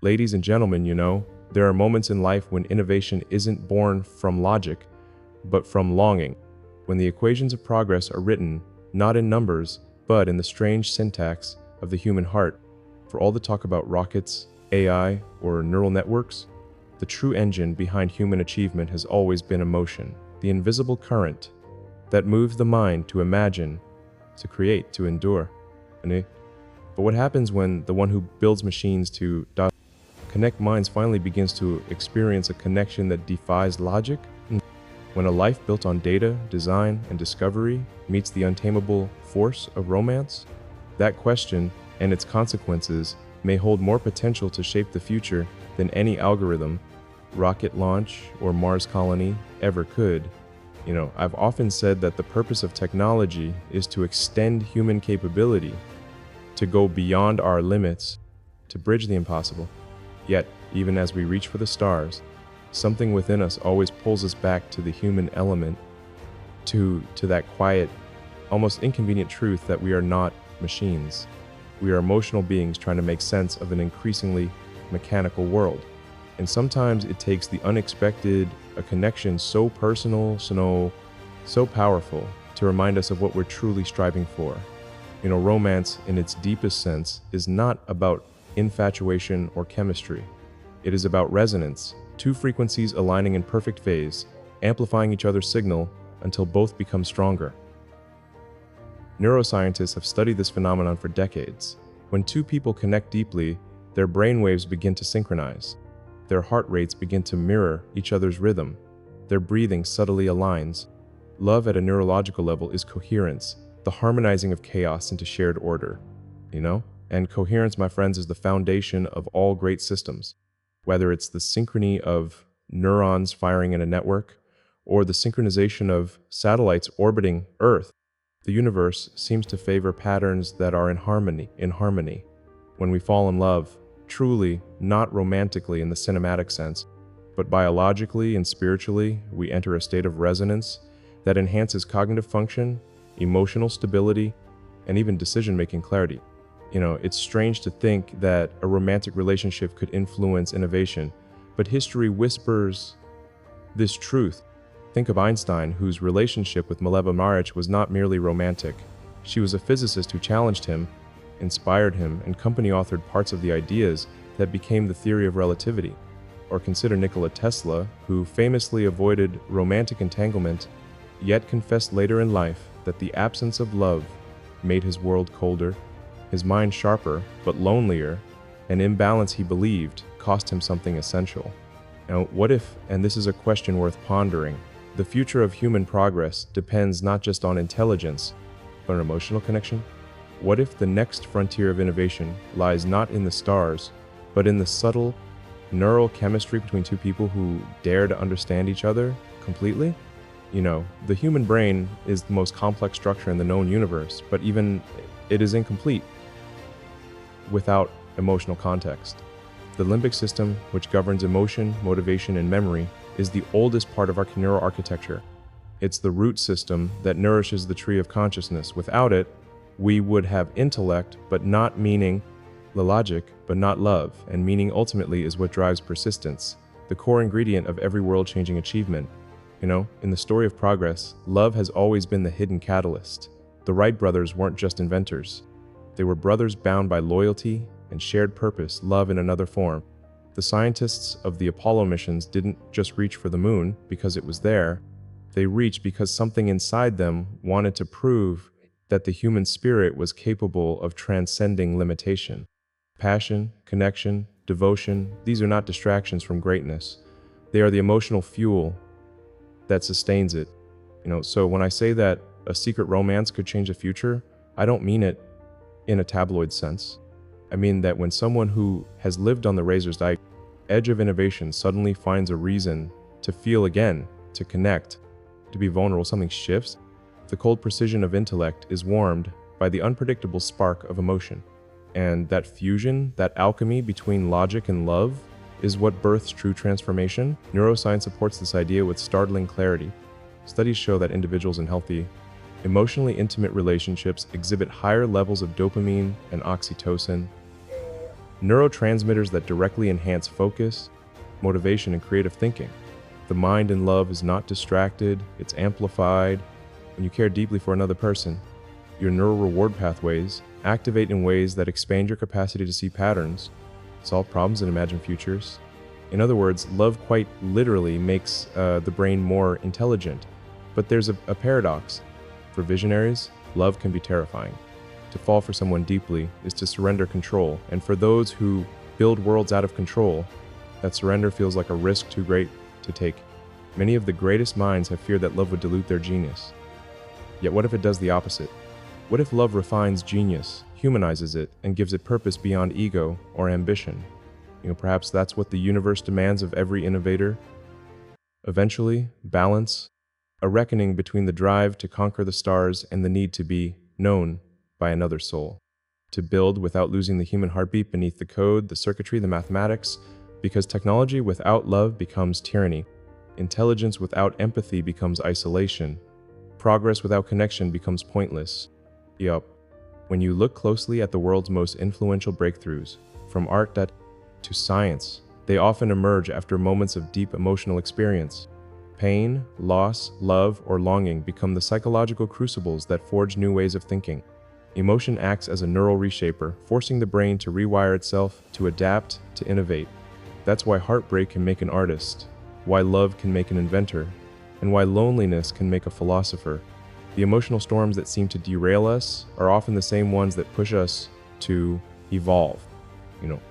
Ladies and gentlemen, there are moments in life when innovation isn't born from logic, but from longing. When the equations of progress are written, not in numbers, but in the strange syntax of the human heart. For all the talk about rockets, AI, or neural networks, the true engine behind human achievement has always been emotion, the invisible current that moves the mind to imagine, to create, to endure. But what happens when the one who builds machines to connect minds finally begins to experience a connection that defies logic? When a life built on data, design, and discovery meets the untamable force of romance? That question and its consequences may hold more potential to shape the future than any algorithm, rocket launch, or Mars colony ever could. I've often said that the purpose of technology is to extend human capability, to go beyond our limits, to bridge the impossible. Yet, even as we reach for the stars, something within us always pulls us back to the human element, to that quiet, almost inconvenient truth that we are not machines. We are emotional beings trying to make sense of an increasingly mechanical world. And sometimes it takes the unexpected, a connection so personal, so powerful, to remind us of what we're truly striving for. Romance in its deepest sense is not about infatuation or chemistry. It is about resonance, two frequencies aligning in perfect phase, amplifying each other's signal until both become stronger. Neuroscientists have studied this phenomenon for decades. When two people connect deeply, their brainwaves begin to synchronize. Their heart rates begin to mirror each other's rhythm. Their breathing subtly aligns. Love at a neurological level is coherence, the harmonizing of chaos into shared order. And coherence, my friends, is the foundation of all great systems. Whether it's the synchrony of neurons firing in a network, or the synchronization of satellites orbiting Earth, the universe seems to favor patterns that are in harmony. When we fall in love, truly, not romantically in the cinematic sense, but biologically and spiritually, we enter a state of resonance that enhances cognitive function, emotional stability, and even decision-making clarity. It's strange to think that a romantic relationship could influence innovation, but history whispers this truth. Think of Einstein, whose relationship with Mileva Maric was not merely romantic. She was a physicist who challenged him, inspired him, and company-authored parts of the ideas that became the theory of relativity. Or consider Nikola Tesla, who famously avoided romantic entanglement, yet confessed later in life that the absence of love made his world colder, his mind sharper but lonelier, an imbalance he believed cost him something essential. Now, what if, and this is a question worth pondering, the future of human progress depends not just on intelligence, but an emotional connection? What if the next frontier of innovation lies not in the stars, but in the subtle neural chemistry between two people who dare to understand each other completely? The human brain is the most complex structure in the known universe, but even it is incomplete without emotional context. The limbic system, which governs emotion, motivation, and memory, is the oldest part of our neural architecture. It's the root system that nourishes the tree of consciousness. Without it, we would have intellect, but not meaning, the logic, but not love, and meaning ultimately is what drives persistence, the core ingredient of every world-changing achievement. In the story of progress, love has always been the hidden catalyst. The Wright brothers weren't just inventors. They were brothers bound by loyalty and shared purpose, love in another form. The scientists of the Apollo missions didn't just reach for the moon because it was there. They reached because something inside them wanted to prove that the human spirit was capable of transcending limitation. Passion, connection, devotion, these are not distractions from greatness. They are the emotional fuel that sustains it. So when I say that a secret romance could change the future, I don't mean it in a tabloid sense. I mean that when someone who has lived on the razor's edge of innovation suddenly finds a reason to feel again, to connect, to be vulnerable, something shifts. The cold precision of intellect is warmed by the unpredictable spark of emotion. And that fusion, that alchemy between logic and love, is what births true transformation. Neuroscience supports this idea with startling clarity. Studies show that individuals in healthy, emotionally intimate relationships exhibit higher levels of dopamine and oxytocin, neurotransmitters that directly enhance focus, motivation, and creative thinking. The mind in love is not distracted, it's amplified. When you care deeply for another person, your neural reward pathways activate in ways that expand your capacity to see patterns, solve problems, and imagine futures. In other words, love quite literally makes the brain more intelligent. But there's a paradox. For visionaries, love can be terrifying. To fall for someone deeply is to surrender control, and for those who build worlds out of control, that surrender feels like a risk too great to take. Many of the greatest minds have feared that love would dilute their genius. Yet what if it does the opposite? What if love refines genius, humanizes it, and gives it purpose beyond ego or ambition? Perhaps that's what the universe demands of every innovator. Eventually, balance, a reckoning between the drive to conquer the stars and the need to be known by another soul. To build without losing the human heartbeat beneath the code, the circuitry, the mathematics, because technology without love becomes tyranny. Intelligence without empathy becomes isolation. Progress without connection becomes pointless. Yup. When you look closely at the world's most influential breakthroughs, from art to science, they often emerge after moments of deep emotional experience. Pain, loss, love, or longing become the psychological crucibles that forge new ways of thinking. Emotion acts as a neural reshaper, forcing the brain to rewire itself, to adapt, to innovate. That's why heartbreak can make an artist, why love can make an inventor, and why loneliness can make a philosopher. The emotional storms that seem to derail us are often the same ones that push us to evolve.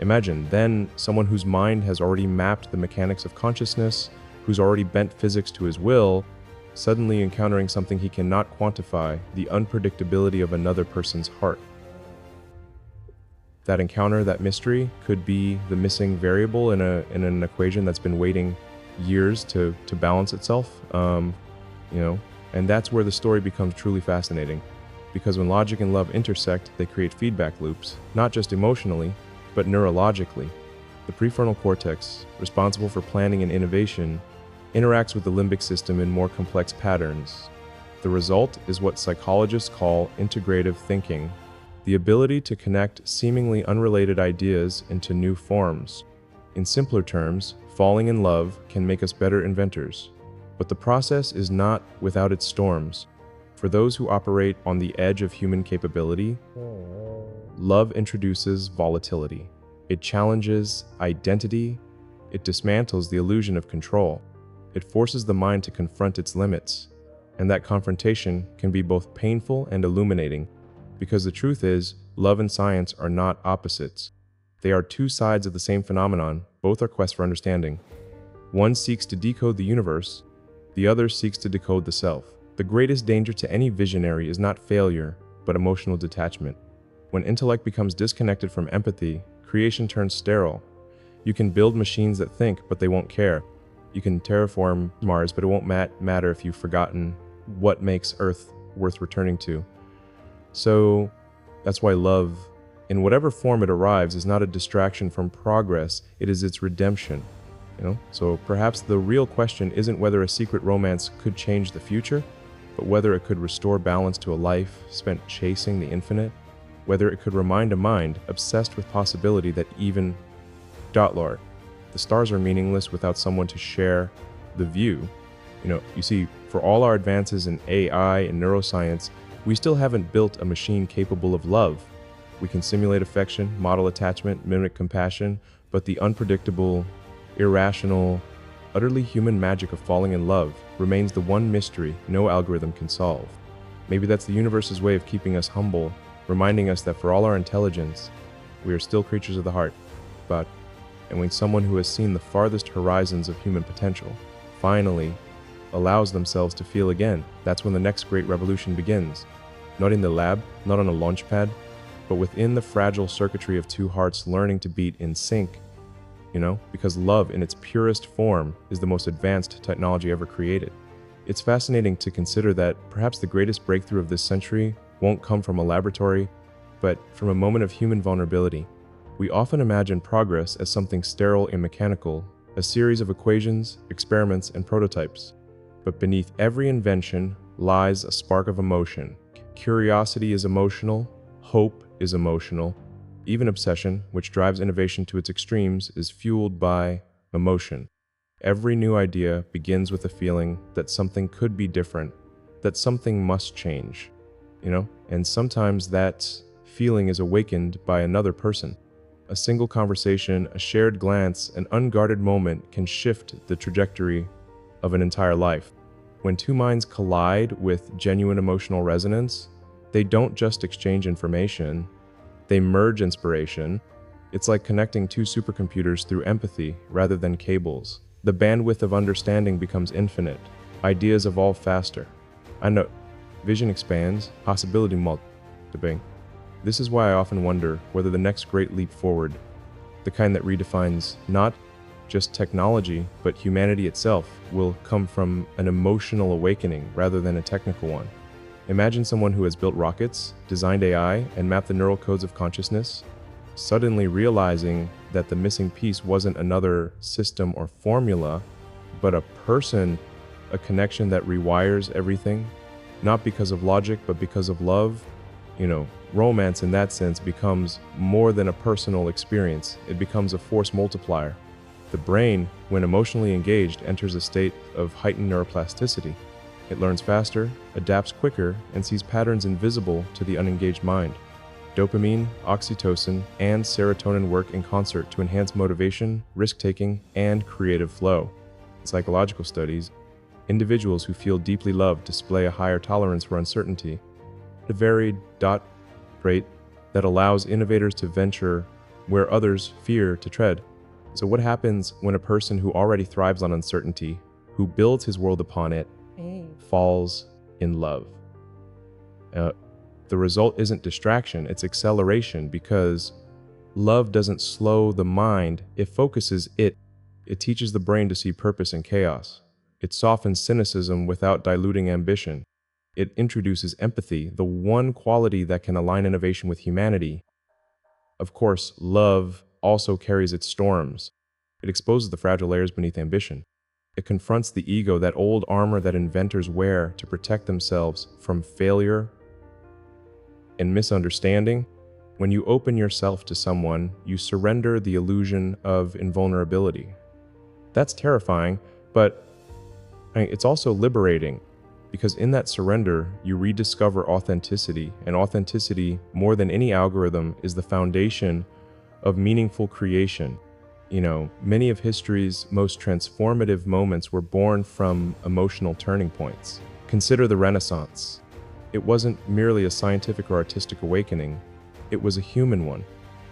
Imagine then someone whose mind has already mapped the mechanics of consciousness, who's already bent physics to his will, suddenly encountering something he cannot quantify, the unpredictability of another person's heart. That encounter, that mystery, could be the missing variable in an equation that's been waiting years to balance itself. And that's where the story becomes truly fascinating. Because when logic and love intersect, they create feedback loops, not just emotionally, but neurologically. The prefrontal cortex, responsible for planning and innovation, interacts with the limbic system in more complex patterns. The result is what psychologists call integrative thinking, the ability to connect seemingly unrelated ideas into new forms. In simpler terms, falling in love can make us better inventors. But the process is not without its storms. For those who operate on the edge of human capability, love introduces volatility. It challenges identity. It dismantles the illusion of control. It forces the mind to confront its limits. And that confrontation can be both painful and illuminating, because the truth is, love and science are not opposites. They are two sides of the same phenomenon. Both are quests for understanding. One seeks to decode the universe. The other seeks to decode the self. The greatest danger to any visionary is not failure, but emotional detachment. When intellect becomes disconnected from empathy, creation turns sterile. You can build machines that think, but they won't care. You can terraform Mars, but it won't matter if you've forgotten what makes Earth worth returning to. So that's why love, in whatever form it arrives, is not a distraction from progress, it is its redemption. So perhaps the real question isn't whether a secret romance could change the future, but whether it could restore balance to a life spent chasing the infinite, whether it could remind a mind obsessed with possibility that even Lord, the stars are meaningless without someone to share the view. You see, for all our advances in AI and neuroscience, we still haven't built a machine capable of love. We can simulate affection, model attachment, mimic compassion, but the unpredictable, irrational, utterly human magic of falling in love remains the one mystery no algorithm can solve. Maybe that's the universe's way of keeping us humble, reminding us that for all our intelligence, we are still creatures of the heart. And when someone who has seen the farthest horizons of human potential finally allows themselves to feel again, that's when the next great revolution begins. Not in the lab, not on a launch pad, but within the fragile circuitry of two hearts learning to beat in sync. Because love in its purest form is the most advanced technology ever created. It's fascinating to consider that perhaps the greatest breakthrough of this century won't come from a laboratory, but from a moment of human vulnerability. We often imagine progress as something sterile and mechanical, a series of equations, experiments, and prototypes. But beneath every invention lies a spark of emotion. Curiosity is emotional, hope is emotional, Even obsession, which drives innovation to its extremes, is fueled by emotion. Every new idea begins with a feeling that something could be different, that something must change, And sometimes that feeling is awakened by another person. A single conversation, a shared glance, an unguarded moment can shift the trajectory of an entire life. When two minds collide with genuine emotional resonance, they don't just exchange information, they merge inspiration. It's like connecting two supercomputers through empathy rather than cables. The bandwidth of understanding becomes infinite. Ideas evolve faster. I know, vision expands, possibility multiplying. This is why I often wonder whether the next great leap forward, the kind that redefines not just technology, but humanity itself, will come from an emotional awakening rather than a technical one. Imagine someone who has built rockets, designed AI, and mapped the neural codes of consciousness, suddenly realizing that the missing piece wasn't another system or formula, but a person, a connection that rewires everything, not because of logic, but because of love. Romance in that sense becomes more than a personal experience. It becomes a force multiplier. The brain, when emotionally engaged, enters a state of heightened neuroplasticity. It learns faster, adapts quicker, and sees patterns invisible to the unengaged mind. Dopamine, oxytocin, and serotonin work in concert to enhance motivation, risk-taking, and creative flow. In psychological studies, individuals who feel deeply loved display a higher tolerance for uncertainty, a varied rate that allows innovators to venture where others fear to tread. So what happens when a person who already thrives on uncertainty, who builds his world upon it, falls in love? The result isn't distraction, it's acceleration, because love doesn't slow the mind, it focuses it. It teaches the brain to see purpose in chaos. It softens cynicism without diluting ambition. It introduces empathy, the one quality that can align innovation with humanity. Of course, love also carries its storms. It exposes the fragile layers beneath ambition. It confronts the ego, that old armor that inventors wear to protect themselves from failure and misunderstanding. When you open yourself to someone, you surrender the illusion of invulnerability. That's terrifying, but it's also liberating, because in that surrender, you rediscover authenticity, and authenticity, more than any algorithm, is the foundation of meaningful creation. Many of history's most transformative moments were born from emotional turning points. Consider the Renaissance. It wasn't merely a scientific or artistic awakening, it was a human one.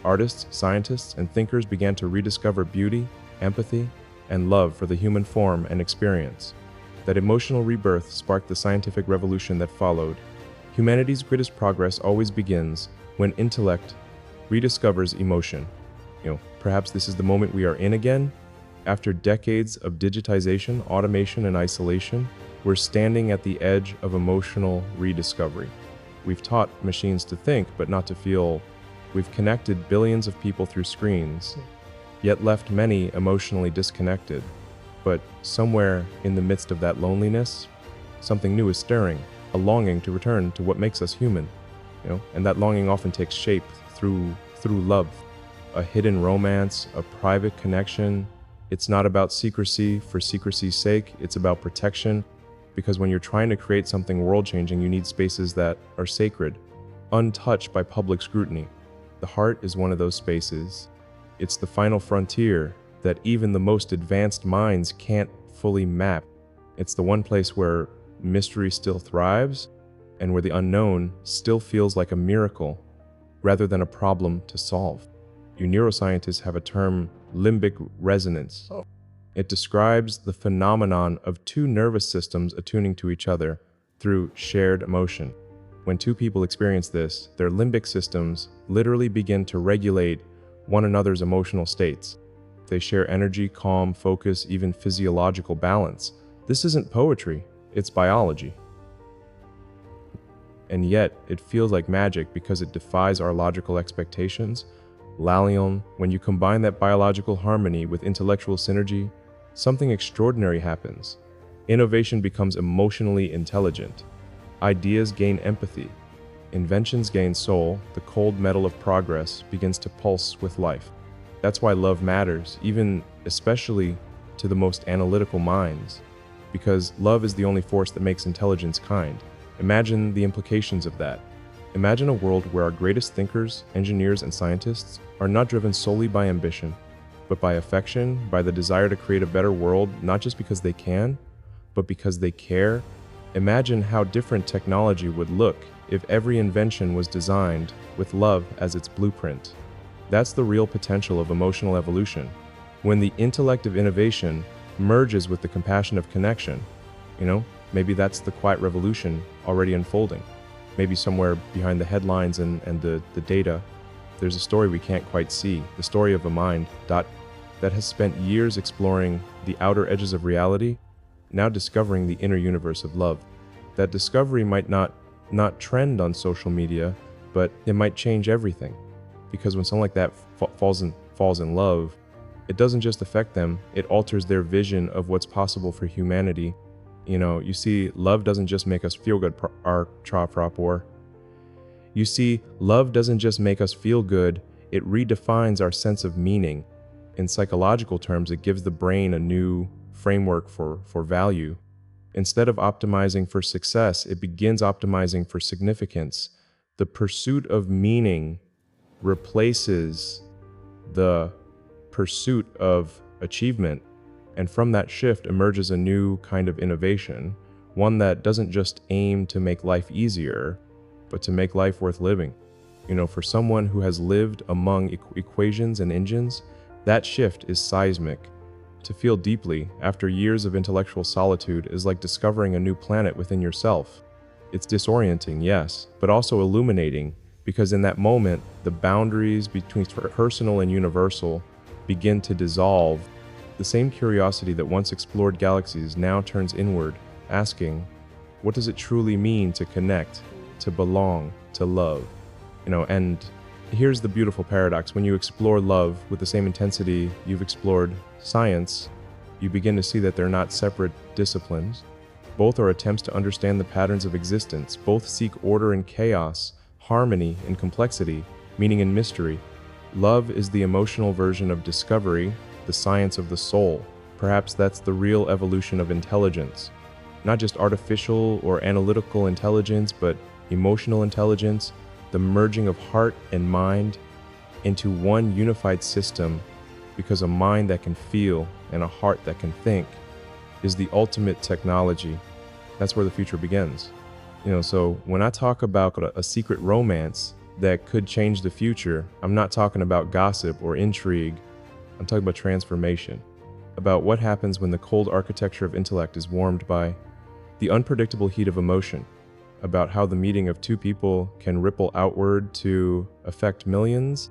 Artists, scientists, and thinkers began to rediscover beauty, empathy, and love for the human form and experience. That emotional rebirth sparked the scientific revolution that followed. Humanity's greatest progress always begins when intellect rediscovers emotion. Perhaps this is the moment we are in again. After decades of digitization, automation, and isolation, we're standing at the edge of emotional rediscovery. We've taught machines to think, but not to feel. We've connected billions of people through screens, yet left many emotionally disconnected. But somewhere in the midst of that loneliness, something new is stirring, a longing to return to what makes us human. And that longing often takes shape through love, a hidden romance, a private connection. It's not about secrecy for secrecy's sake, it's about protection, because when you're trying to create something world-changing, you need spaces that are sacred, untouched by public scrutiny. The heart is one of those spaces. It's the final frontier that even the most advanced minds can't fully map. It's the one place where mystery still thrives, and where the unknown still feels like a miracle rather than a problem to solve. You neuroscientists have a term, limbic resonance. It describes the phenomenon of two nervous systems attuning to each other through shared emotion. When two people experience this, their limbic systems literally begin to regulate one another's emotional states. They share energy, calm, focus, even physiological balance. This isn't poetry, it's biology. And yet, it feels like magic because it defies our logical expectations. Lalion, when you combine that biological harmony with intellectual synergy, something extraordinary happens. Innovation becomes emotionally intelligent. Ideas gain empathy. inventions gain soul, the cold metal of progress begins to pulse with life. That's why love matters, especially to the most analytical minds, because love is the only force that makes intelligence kind. Imagine the implications of that. Imagine a world where our greatest thinkers, engineers, and scientists are not driven solely by ambition, but by affection, by the desire to create a better world, not just because they can, but because they care. Imagine how different technology would look if every invention was designed with love as its blueprint. That's the real potential of emotional evolution. When the intellect of innovation merges with the compassion of connection, maybe that's the quiet revolution already unfolding. Maybe somewhere behind the headlines and the data, there's a story we can't quite see, the story of a mind that has spent years exploring the outer edges of reality, now discovering the inner universe of love. That discovery might not trend on social media, but it might change everything. Because when someone like that falls in love, it doesn't just affect them, it alters their vision of what's possible for humanity. You see, love doesn't just make us feel good, You see, love doesn't just make us feel good, it redefines our sense of meaning. In psychological terms, it gives the brain a new framework for value. Instead of optimizing for success, it begins optimizing for significance. The pursuit of meaning replaces the pursuit of achievement, and from that shift emerges a new kind of innovation, one that doesn't just aim to make life easier, but to make life worth living. For someone who has lived among equations and engines, that shift is seismic. To feel deeply after years of intellectual solitude is like discovering a new planet within yourself. It's disorienting, yes, but also illuminating, because in that moment, the boundaries between personal and universal begin to dissolve. The same curiosity that once explored galaxies now turns inward, asking, what does it truly mean to connect, to belong, to love? And here's the beautiful paradox. When you explore love with the same intensity you've explored science, you begin to see that they're not separate disciplines. Both are attempts to understand the patterns of existence. Both seek order in chaos, harmony in complexity, meaning in mystery. Love is the emotional version of discovery, the science of the soul. Perhaps that's the real evolution of intelligence. Not just artificial or analytical intelligence, but emotional intelligence, the merging of heart and mind into one unified system, because a mind that can feel and a heart that can think is the ultimate technology. That's where the future begins. So when I talk about a secret romance that could change the future, I'm not talking about gossip or intrigue. I'm talking about transformation, about what happens when the cold architecture of intellect is warmed by the unpredictable heat of emotion, about how the meeting of two people can ripple outward to affect millions,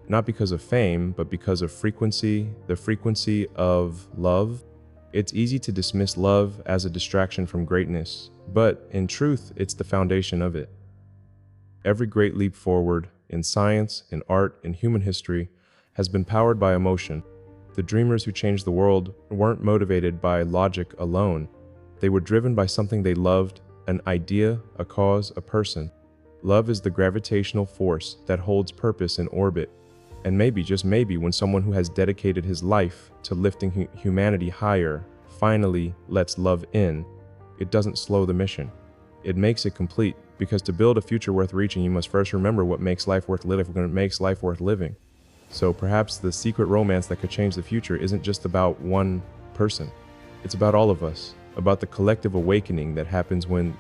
not because of fame, but because of frequency, the frequency of love. It's easy to dismiss love as a distraction from greatness, but in truth, it's the foundation of it. Every great leap forward in science, in art, in human history has been powered by emotion. The dreamers who changed the world weren't motivated by logic alone. They were driven by something they loved, an idea, a cause, a person. Love is the gravitational force that holds purpose in orbit. And maybe, just maybe, when someone who has dedicated his life to lifting humanity higher finally lets love in, it doesn't slow the mission. It makes it complete, because to build a future worth reaching, you must first remember what makes life worth living. So perhaps the secret romance that could change the future isn't just about one person. It's about all of us, about the collective awakening that happens when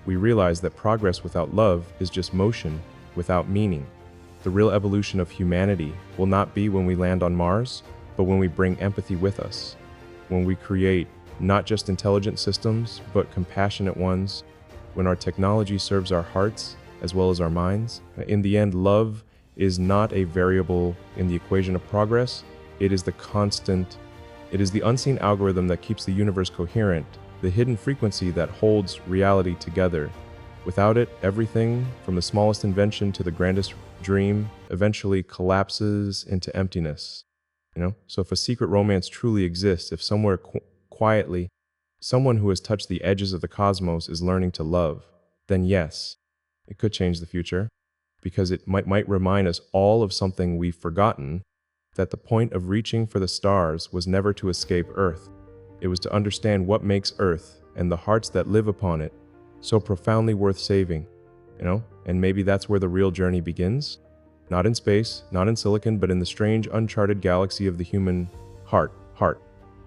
we realize that progress without love is just motion without meaning. The real evolution of humanity will not be when we land on Mars, but when we bring empathy with us. When we create not just intelligent systems, but compassionate ones. When our technology serves our hearts as well as our minds. In the end, love is not a variable in the equation of progress. It is the constant. It is the unseen algorithm that keeps the universe coherent, the hidden frequency that holds reality together. Without it, everything, from the smallest invention to the grandest dream, eventually collapses into emptiness. So if a secret romance truly exists, if somewhere quietly, someone who has touched the edges of the cosmos is learning to love, then yes, It could change the future because it might remind us all of something we've forgotten, that the point of reaching for the stars was never to escape Earth. It was to understand what makes Earth and the hearts that live upon it so profoundly worth saving, And maybe that's where the real journey begins. Not in space, not in silicon, but in the strange, uncharted galaxy of the human heart.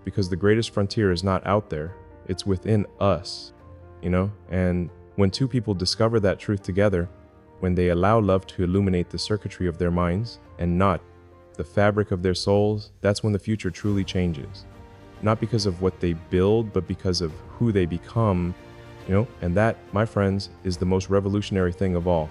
Because the greatest frontier is not out there, it's within us, And when two people discover that truth together, when they allow love to illuminate the circuitry of their minds and not the fabric of their souls, that's when the future truly changes. Not because of what they build, but because of who they become, And that, my friends, is the most revolutionary thing of all.